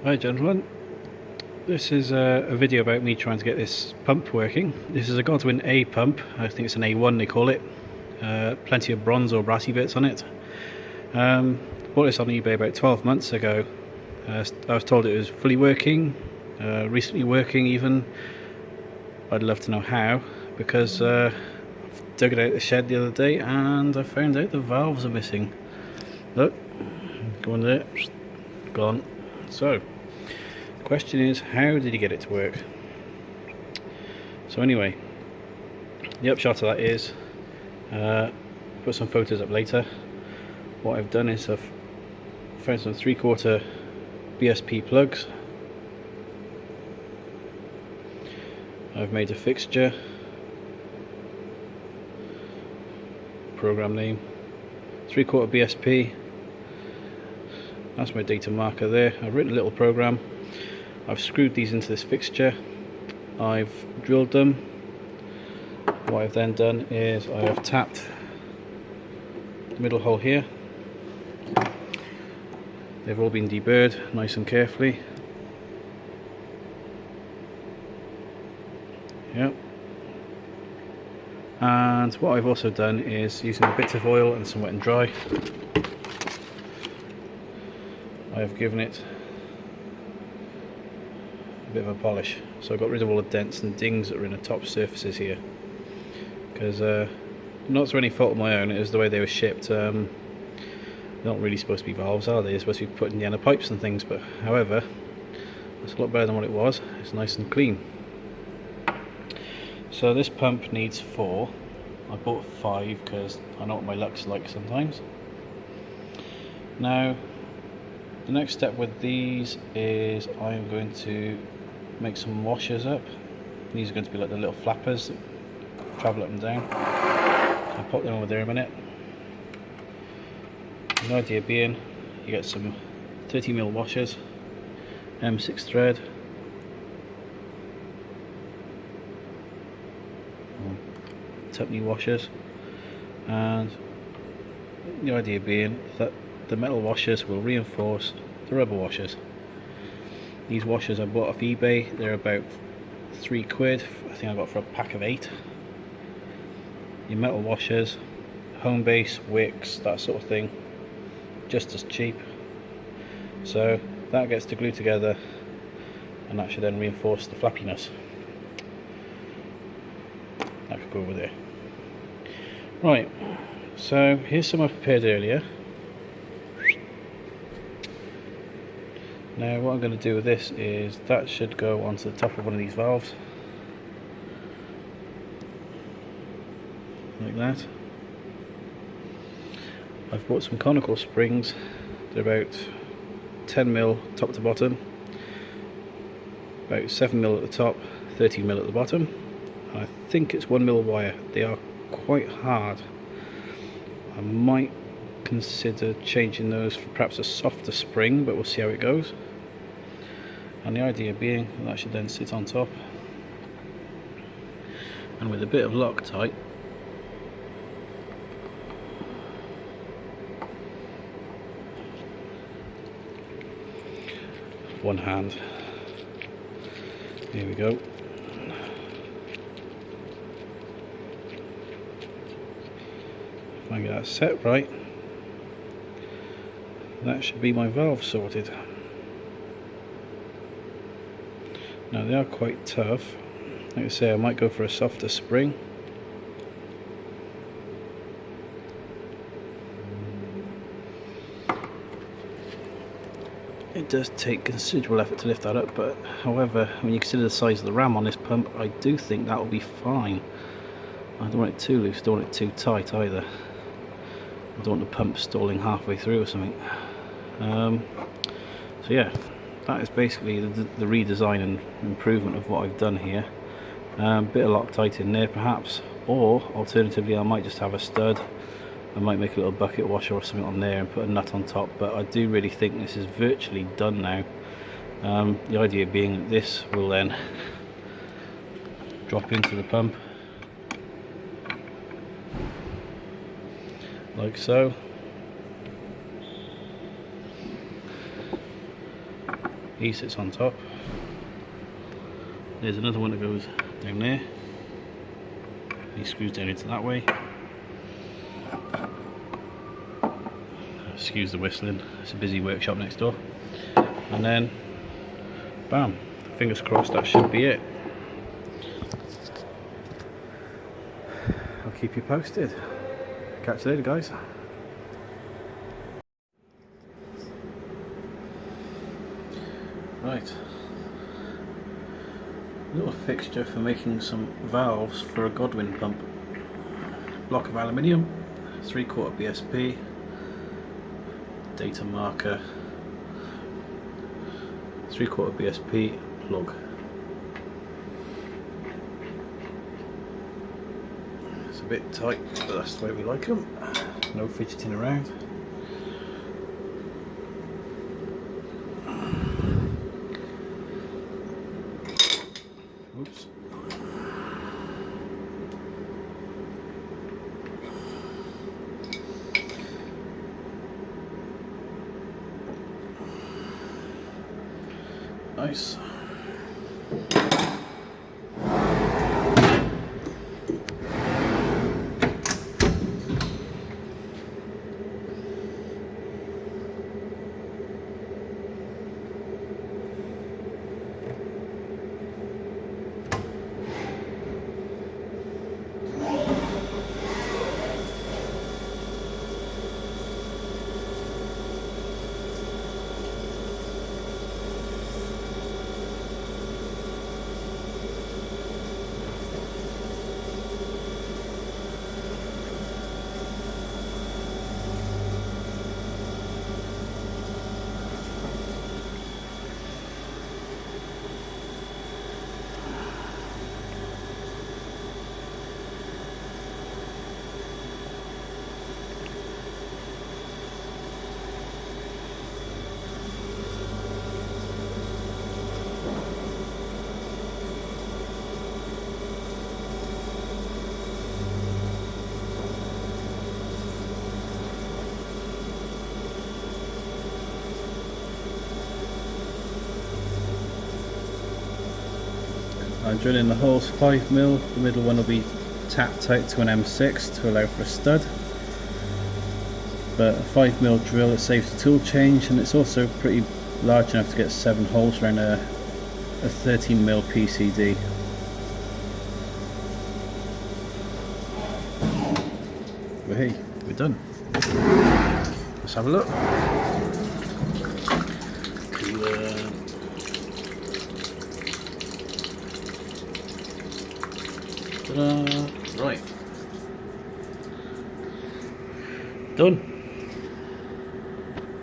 Hi gentlemen, this is a video about me trying to get this pump working. This is a Godwin A pump. I think it's an A1 they call it. Plenty of bronze or brassy bits on it. Bought this on eBay about 12 months ago. I was told it was fully working, recently working even. I'd love to know how, because I dug it out of the shed the other day and I found out the valves are missing. Look, go on there, gone. So the question is, how did he get it to work? So anyway, the upshot of that is, put some photos up later. What I've done is I've found some 3/4 BSP plugs. I've made a fixture, program name, 3/4 BSP. That's my data marker there. I've written a little program. I've screwed these into this fixture. I've drilled them. What I've then done is I have tapped the middle hole here. They've all been deburred nice and carefully. Yep. And what I've also done is, using a bit of oil and some wet and dry, I've given it a bit of a polish. So I got rid of all the dents and dings that are in the top surfaces here, because not through any fault of my own, it was the way they were shipped. They're not really supposed to be valves, are they? They're supposed to be put in the end of pipes and things, but however, it's a lot better than what it was. It's nice and clean. So this pump needs 4. I bought 5 because I know what my luck's like sometimes. Now the next step with these is I'm going to make some washers up. These are going to be like the little flappers that travel up and down. I'll pop them over there in a minute. The idea being, you get some 30mm washers, M6 thread, Tupney washers, and the idea being that the metal washers will reinforce the rubber washers. These washers I bought off eBay. They're about £3. I think I got for a pack of 8. Your metal washers, home base, wicks, that sort of thing, just as cheap. So that gets to glue together, and that should then reinforce the flappiness. That could go over there. Right, so here's some I prepared earlier. Now what I'm going to do with this is, that should go onto the top of one of these valves, like that. I've bought some conical springs. They're about 10mm top to bottom, about 7mm at the top, 13mm at the bottom, and I think it's 1mm wire. They are quite hard. I might consider changing those for perhaps a softer spring, but we'll see how it goes. And the idea being that should then sit on top, and with a bit of Loctite one hand, here we go. If I get that set right, that should be my valve sorted. Now they are quite tough. Like I say, I might go for a softer spring. It does take considerable effort to lift that up, but however, when you consider the size of the ram on this pump, I do think that will be fine. I don't want it too loose, don't want it too tight either. I don't want the pump stalling halfway through or something. So yeah, that is basically the redesign and improvement of what I've done here. Bit of Loctite in there perhaps, or alternatively I might just have a stud. I might make a little bucket washer or something on there and put a nut on top, but I do really think this is virtually done now. The idea being that this will then drop into the pump like so. He sits on top. There's another one that goes down there. He screws down into that way. Excuse the whistling, it's a busy workshop next door. And then, bam, fingers crossed, that should be it. I'll keep you posted. Catch you later, guys. Right, little fixture for making some valves for a Godwin pump. Block of aluminium, 3/4 BSP, data marker, 3/4 BSP plug. It's a bit tight, but that's the way we like them. No fidgeting around. Oops. Nice. I'm drilling the holes 5mm, the middle one will be tapped tight to an M6 to allow for a stud. But a 5mm drill, it saves the tool change, and it's also pretty large enough to get 7 holes around a 13mm PCD. But hey, we're done. Let's have a look. Right, done.